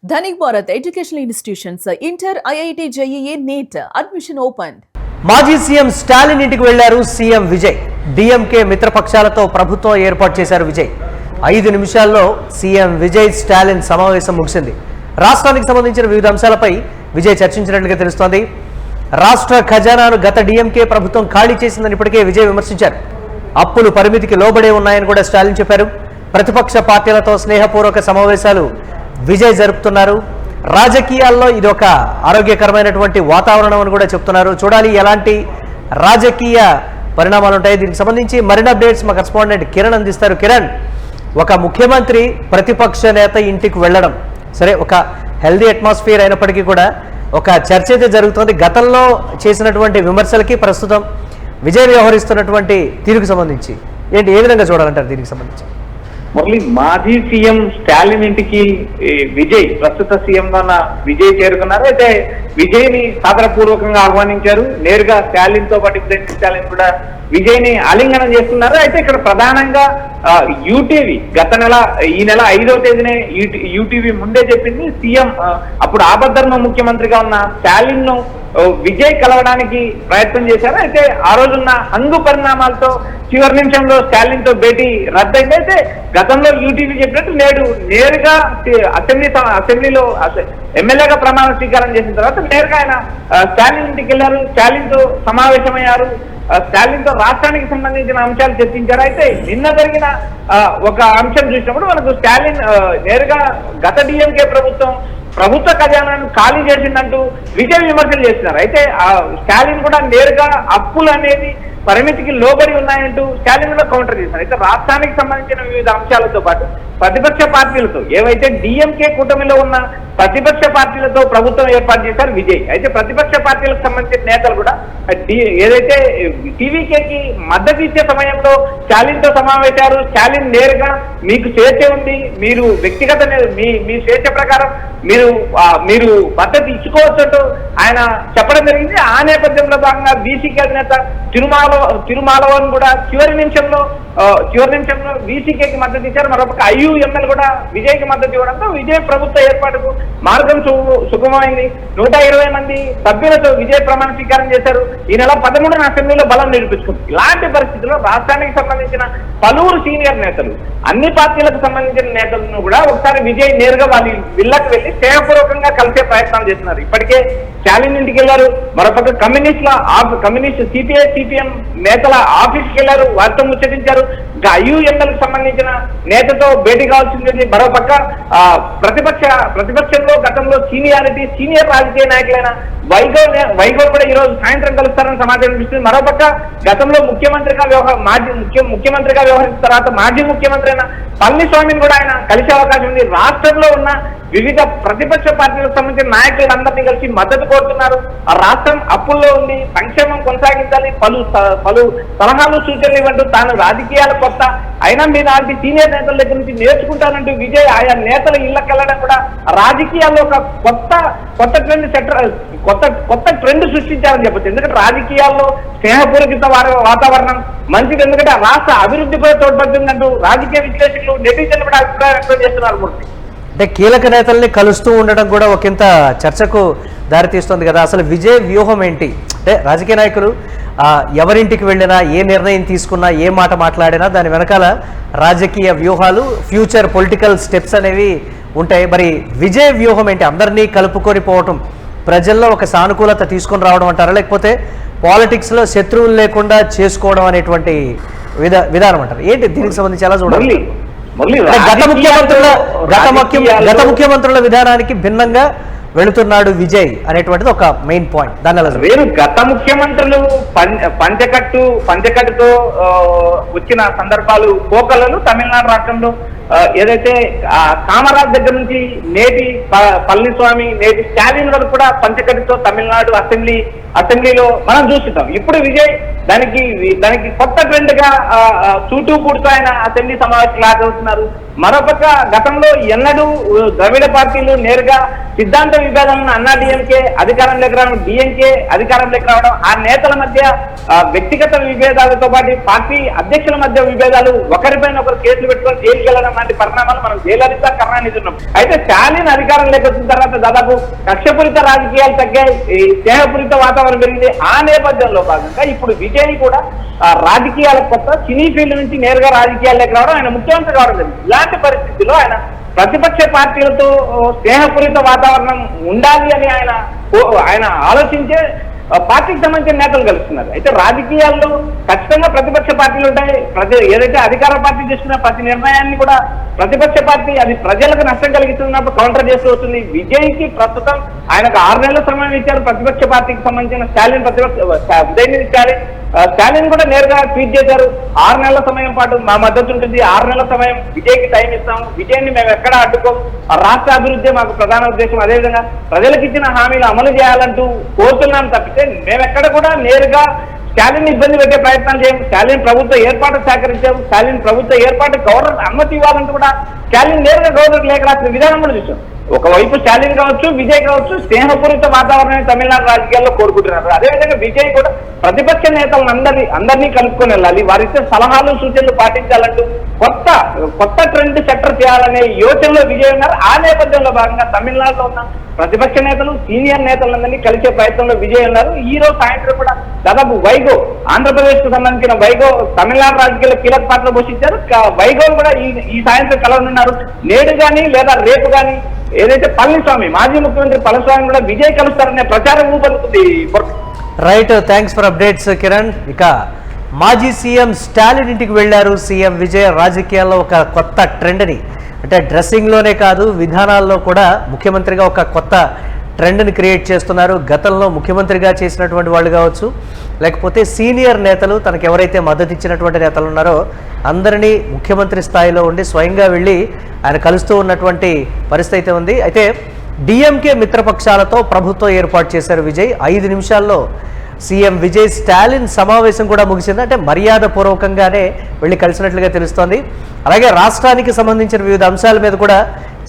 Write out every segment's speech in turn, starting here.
Dhanik Bharat Educational Institutions, Inter, IIT, JEE, NEET, admission opened. మాజీ CM Stalin ఇంటికి వెళ్లారు CM Vijay. DMK మిత్రపక్షాలతో ప్రభుత్వం ఏర్పాటు చేశారు విజయ్. 5 నిమిషాల్లో సీఎం విజయ్ స్టాలిన్ సమావేశం ముగిసింది. రాష్ట్రానికి సంబంధించిన వివిధ అంశాలపై విజయ్ చర్చించినట్లుగా తెలుస్తోంది. రాష్ట్ర ఖజానాను గత డిఎంకే ప్రభుత్వం ఖాళీ చేసిందని ఇప్పటికే విజయ్ విమర్శించారు. అప్పులు పరిమితికి లోబడే ఉన్నాయని కూడా స్టాలిన్ చెప్పారు. ప్రతిపక్ష పార్టీలతో స్నేహపూర్వక సమావేశాలు విజయ్ జరుపుతున్నారు. రాజకీయాల్లో ఇది ఒక ఆరోగ్యకరమైనటువంటి వాతావరణం అని కూడా చెప్తున్నారు. చూడాలి ఎలాంటి రాజకీయ పరిణామాలు ఉంటాయి. దీనికి సంబంధించి మరిన్ని అప్డేట్స్ మా కరెస్పాండెంట్ కిరణ్ అందిస్తారు. కిరణ్, ఒక ముఖ్యమంత్రి ప్రతిపక్ష నేత ఇంటికి వెళ్ళడం సరే, ఒక హెల్దీ అట్మాస్ఫియర్ అయినప్పటికీ కూడా ఒక చర్చ అయితే జరుగుతుంది. గతంలో చేసినటువంటి విమర్శలకి ప్రస్తుతం విజయ్ వ్యవహరిస్తున్నటువంటి తీరుకు సంబంధించి ఏ విధంగా చూడాలంటారు? దీనికి సంబంధించి మురళి, మాజీ సీఎం స్టాలిన్ ఇంటికి విజయ్, ప్రస్తుత సీఎం గా ఉన్న విజయ్ చేరుకున్నారు. అయితే విజయ్ ని సాదరపూర్వకంగా ఆహ్వానించారు. నేరుగా స్టాలిన్ తో పాటు ఇప్పుడు స్టాలిన్ కూడా విజయ్ ని ఆలింగనం చేస్తున్నారు. అయితే ఇక్కడ ప్రధానంగా యూటీవీ ఈ నెల 5వ తేదీనే యూటీవీ ముందే చెప్పింది, సీఎం అప్పుడు ఆపద్ధర్మ ముఖ్యమంత్రిగా ఉన్న స్టాలిన్ ను విజయ్ కలవడానికి ప్రయత్నం చేశారు. అయితే ఆ రోజున్న హంగు పరిణామాలతో చివరి నిమిషంలో స్టాలిన్ తో భేటీ రద్దయింది. అయితే గతంలో యూటీవీ చెప్పినట్టు నేడు నేరుగా అసెంబ్లీలో ఎమ్మెల్యేగా ప్రమాణ స్వీకారం చేసిన తర్వాత నేరుగా ఆయన స్టాలిన్ ఇంటికి వెళ్లారు. స్టాలిన్ తో సమావేశమయ్యారు. స్టాలిన్ తో రాష్ట్రానికి సంబంధించిన అంశాలు చర్చించారు. అయితే నిన్న జరిగిన ఒక అంశం చూసినప్పుడు మనకు స్టాలిన్ నేరుగా గత డిఎంకే ప్రభుత్వ ఖజానాను ఖాళీ చేసిందంటూ విజయ్ విమర్శలు చేస్తున్నారు. అయితే స్టాలిన్ కూడా నేరుగా అప్పులు అనేది పరిమితికి లోబడి ఉన్నాయంటూ స్టాలిన్ కూడా కౌంటర్ చేశారు. అయితే రాష్ట్రానికి సంబంధించిన వివిధ అంశాలతో పాటు ప్రతిపక్ష పార్టీలతో, ఏవైతే డిఎంకే కూటమిలో ఉన్న ప్రతిపక్ష పార్టీలతో ప్రభుత్వం ఏర్పాటు చేశారు విజయ్. అయితే ప్రతిపక్ష పార్టీలకు సంబంధించిన నేతలు కూడా ఏదైతే టీవీకేకి మద్దతు ఇచ్చే సమయంలో స్టాలిన్ తో సమావేశారు. స్టాలిన్ నేరుగా మీకు స్వేచ్ఛ ఉంది, మీరు వ్యక్తిగత మీ స్వేచ్ఛ ప్రకారం మీరు మద్దతు ఇచ్చుకోవచ్చు ఆయన చెప్పడం జరిగింది. ఆ నేపథ్యంలో భాగంగా బీసీకే అధినేత తిరుమాలవన్ కూడా చివరి నిమిషంలో బీసీకేకి మద్దతు ఇచ్చారు. మరొక ఐయుఎంఎల్ కూడా విజయ్కి మద్దతు ఇవ్వడంతో విజయ్ ప్రభుత్వ ఏర్పాటుకు మార్గం సుగమమైంది. 120 మంది సభ్యులతో విజయ్ ప్రమాణ స్వీకారం చేశారు. ఈ నెల 13న అసెంబ్లీలో బలం నిరూపించుకుంది. ఇలాంటి పరిస్థితుల్లో రాష్ట్రానికి సంబంధించిన పలువురు సీనియర్ నేతలు, అన్ని పార్టీలకు సంబంధించిన నేతలను కూడా ఒకసారి విజయ్ నేరుగా వాళ్ళ ఇళ్లకు వెళ్లి స్నేహపూర్వకంగా కలిసే ప్రయత్నం చేస్తున్నారు. ఇప్పటికే స్టాలిన్ ఇంటికి వెళ్లారు. మరొక కమ్యూనిస్ట్ సిపిఎం నేతల ఆఫీస్కి వెళ్లారు, వారితో ముచ్చటించారు. ఇంకా ఐయుఎంఎల్కి సంబంధించిన నేతతో భేటీ కావాల్సింది. మరోపక్క ప్రతిపక్షంలో గతంలో సీనియర్ రాజకీయ నాయకులైన వైగోర్ కూడా ఈ రోజు సాయంత్రం కలుస్తారని సమాచారం ఇస్తుంది. మరోపక్క గతంలో ముఖ్యమంత్రిగా వ్యవహరించిన తర్వాత మాజీ ముఖ్యమంత్రి అయిన పళనిస్వామిని కూడా ఆయన కలిసే అవకాశం ఉంది. రాష్ట్రంలో ఉన్న వివిధ ప్రతిపక్ష పార్టీలకు సంబంధించిన నాయకులందరినీ కలిసి మద్దతు కోరుతున్నారు. ఆ రాష్ట్రం అప్పుల్లో ఉంది, సంక్షేమం కొనసాగించాలి, పలు సలహాలు సూచనలు ఇవ్వంటూ తాను రాజకీయాలు కొత్త అయినా మీ నాటి సీనియర్ నేతల దగ్గర నుంచి నేర్చుకుంటానంటూ విజయ్ ఆయా నేతల ఇళ్లకెళ్లడం కూడా రాజకీయాల్లో ఒక కొత్త ట్రెండ్ సృష్టించారని చెప్పచ్చు. ఎందుకంటే రాజకీయాల్లో స్నేహపూర్వక వాతావరణం మంచిది, ఎందుకంటే రాష్ట్ర అభివృద్ధిపై తోడ్పడుతుందంటూ రాజకీయ విశ్లేషకులు, నెటిజన్లు కూడా అభిప్రాయం వ్యక్తం చేస్తున్నారు. మూర్తి, అంటే కీలక నేతల్ని కలుస్తూ ఉండడం కూడా ఒకంత చర్చకు దారితీస్తుంది కదా. అసలు విజయ్ వ్యూహం ఏంటి? అంటే రాజకీయ నాయకులు ఎవరింటికి వెళ్ళినా, ఏ నిర్ణయం తీసుకున్నా, ఏ మాట మాట్లాడినా దాని వెనకాల రాజకీయ వ్యూహాలు, ఫ్యూచర్ పొలిటికల్ స్టెప్స్ అనేవి ఉంటాయి. మరి విజయ్ వ్యూహం ఏంటి? అందరినీ కలుపుకొని పోవటం, ప్రజల్లో ఒక సానుకూలత తీసుకొని రావడం అంటారా, లేకపోతే పాలిటిక్స్లో శత్రువులు లేకుండా చేసుకోవడం అనేటువంటి విధానం అంటారు? ఏంటి దీనికి సంబంధించి ఎలా చూడాలి? గత ముఖ్యమంత్రుల విధానానికి భిన్నంగా వెళుతున్నాడు విజయ్ అనేటువంటిది ఒక మెయిన్ పాయింట్. దాని వేరు గత ముఖ్యమంత్రులు పంచకట్టుతో వచ్చిన సందర్భాలు కోకలలు తమిళనాడు రాష్ట్రంలో ఏదైతే కామరాజ్ దగ్గర నుంచి నేటి పళనిస్వామి, నేటి స్టాలిన్ వరకు కూడా పంచకట్టుతో తమిళనాడు అసెంబ్లీలో మనం చూస్తున్నాం. ఇప్పుడు విజయ్ దానికి కొత్త ట్రెండ్ గా చూటూ పూడుతూ ఆయన అసెంబ్లీ సమావేశాలు హాజరవుతున్నారు. మరోపక్క గతంలో ఎన్నడూ ద్రవిడ పార్టీలు నేరుగా సిద్ధాంత విభేదాలను అన్నా డిఎంకే అధికారంలోకి రావడం, డిఎంకే అధికారంలోకి రావడం, ఆ నేతల మధ్య వ్యక్తిగత విభేదాలతో పాటు పార్టీ అధ్యక్షుల మధ్య విభేదాలు, ఒకరిపైన ఒకరు కేసులు పెట్టుకొని జైలుకి వెళ్ళడం లాంటి పరిణామాలు మనం జయలలిత కరుణానిధి ఉన్నాం. అయితే స్టాలిన్ అధికారంలోకి వచ్చిన తర్వాత దాదాపు కక్షపూరిత రాజకీయాలు తగ్గాయి, ఈ స్నేహపూరిత వాతావరణం పెరిగింది. ఆ నేపథ్యంలో భాగంగా ఇప్పుడు విజయ్ కూడా రాజకీయాల కొత్త సినీ ఫీల్డ్ నుంచి నేరుగా రాజకీయాల్లోకి రావడం, ఆయన ముఖ్యమంత్రి కావడం జరిగింది. ఇలాంటి పరిస్థితుల్లో ఆయన ప్రతిపక్ష పార్టీలతో స్నేహపూరిత వాతావరణం ఉండాలి అని ఆయన ఆలోచించే పార్టీకి సంబంధించిన నేతలు కలుస్తున్నారు. అయితే రాజకీయాల్లో ఖచ్చితంగా ప్రతిపక్ష పార్టీలు ఉంటాయి. ఏదైతే అధికార పార్టీ చేస్తున్న ప్రతి నిర్ణయాన్ని కూడా ప్రతిపక్ష పార్టీ అది ప్రజలకు నష్టం కలిగిస్తున్నప్పుడు కౌంటర్ చేస్తూ వస్తుంది. విజయ్కి ప్రస్తుతం ఆయనకు 6 నెలల సమయం ఇచ్చారు ప్రతిపక్ష పార్టీకి సంబంధించిన స్టాలిన్, ఉదయనిధి స్టాలిన్ కూడా నేరుగా ట్వీట్ చేశారు. 6 నెలల సమయం పాటు మా మద్దతు ఉంటుంది, 6 నెలల సమయం విజయ్కి టైం ఇస్తాము, విజయ్ని మేము ఎక్కడ అడ్డుకోం, రాష్ట్ర అభివృద్ధి మాకు ప్రధాన ఉద్దేశం, అదేవిధంగా ప్రజలకు ఇచ్చిన హామీలు అమలు చేయాలంటూ కోరుతున్నాం తప్పితే మేమెక్కడ కూడా నేరుగా స్టాలిన్ ఇబ్బంది పెట్టే ప్రయత్నాలు చేయము, స్టాలిన్ ప్రభుత్వ ఏర్పాటు సహకరించాము, స్టాలిన్ ప్రభుత్వ ఏర్పాటు గవర్నర్ అనుమతి ఇవ్వాలంటూ కూడా స్టాలిన్ నేరుగా గవర్నర్ లేఖ రాసిన విధానం కూడా చూసాం. ఒకవైపు స్టాలిన్ కావచ్చు, విజయ్ కావచ్చు, స్నేహపూరిత వాతావరణాన్ని తమిళనాడు రాజకీయాల్లో కోరుకుంటున్నారు. అదేవిధంగా విజయ్ కూడా ప్రతిపక్ష నేతలను అందరినీ కలుపుకొని వెళ్ళాలి, వారిచ్చే సలహాలు సూచనలు పాటించాలంటూ కొత్త ట్రెండ్ సెక్టర్ చేయాలనే యోచనలో విజయ్ ఉన్నారు. ఆ నేపథ్యంలో భాగంగా తమిళనాడులో ఉన్న ప్రతిపక్ష నేతలు, సీనియర్ నేతలందరినీ కలిసే ప్రయత్నంలో విజయ్ ఉన్నారు. ఈ రోజు సాయంత్రం కూడా దాదాపు వైగో, ఆంధ్రప్రదేశ్ కు సంబంధించిన వైగో తమిళనాడు రాజకీయాల్లో కీలక పాత్ర పోషించారు. వైగోను కూడా ఈ సాయంత్రం కలవనున్నారు. నేడు కానీ లేదా రేపు కానీ ఏదైతే పళనిస్వామి, మాజీ ముఖ్యమంత్రి పళనిస్వామి కూడా విజయ్ కలుస్తారనే ప్రచారం ఊపలుతుంది. Right, thanks for updates Kiran. ఇక మాజీ సీఎం స్టాలిన్ ఇంటికి వెళ్లారు సీఎం విజయ్. రాజకీయాల్లో ఒక కొత్త ట్రెండ్ని, అంటే డ్రెస్సింగ్లోనే కాదు విధానాల్లో కూడా ముఖ్యమంత్రిగా ఒక కొత్త ట్రెండ్ని క్రియేట్ చేస్తున్నారు. గతంలో ముఖ్యమంత్రిగా చేసినటువంటి వాళ్ళు కావచ్చు, లేకపోతే సీనియర్ నేతలు, తనకు ఎవరైతే మద్దతు ఇచ్చినటువంటి నేతలు ఉన్నారో అందరినీ ముఖ్యమంత్రి స్థాయిలో ఉండి స్వయంగా వెళ్ళి ఆయన కలుస్తూ ఉన్నటువంటి పరిస్థితి ఉంది. అయితే డిఎంకే మిత్రపక్షాలతో ప్రభుత్వం ఏర్పాటు చేశారు విజయ్. 5 నిమిషాల్లో సీఎం విజయ్ స్టాలిన్ సమావేశం కూడా ముగిసింది. అంటే మర్యాదపూర్వకంగానే వెళ్ళి కలిసినట్లుగా తెలుస్తోంది. అలాగే రాష్ట్రానికి సంబంధించిన వివిధ అంశాల మీద కూడా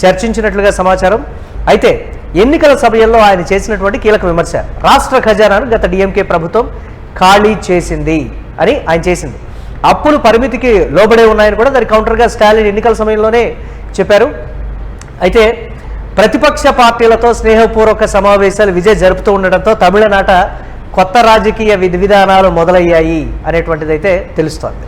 చర్చించినట్లుగా సమాచారం. అయితే ఎన్నికల సమయంలో ఆయన చేసినటువంటి కీలక విమర్శ, రాష్ట్ర ఖజానాను గత డిఎంకే ప్రభుత్వం ఖాళీ చేసింది అని ఆయన చేసింది. అప్పులు పరిమితికి లోబడే ఉన్నాయని కూడా దాని కౌంటర్గా స్టాలిన్ ఎన్నికల సమయంలోనే చెప్పారు. అయితే ప్రతిపక్ష పార్టీలతో స్నేహపూర్వక సమావేశాలు విజయ్ జరుపుతూ ఉండడంతో తమిళనాట కొత్త రాజకీయ విధానాలు మొదలయ్యాయి అనేటువంటిదైతే తెలుస్తోంది.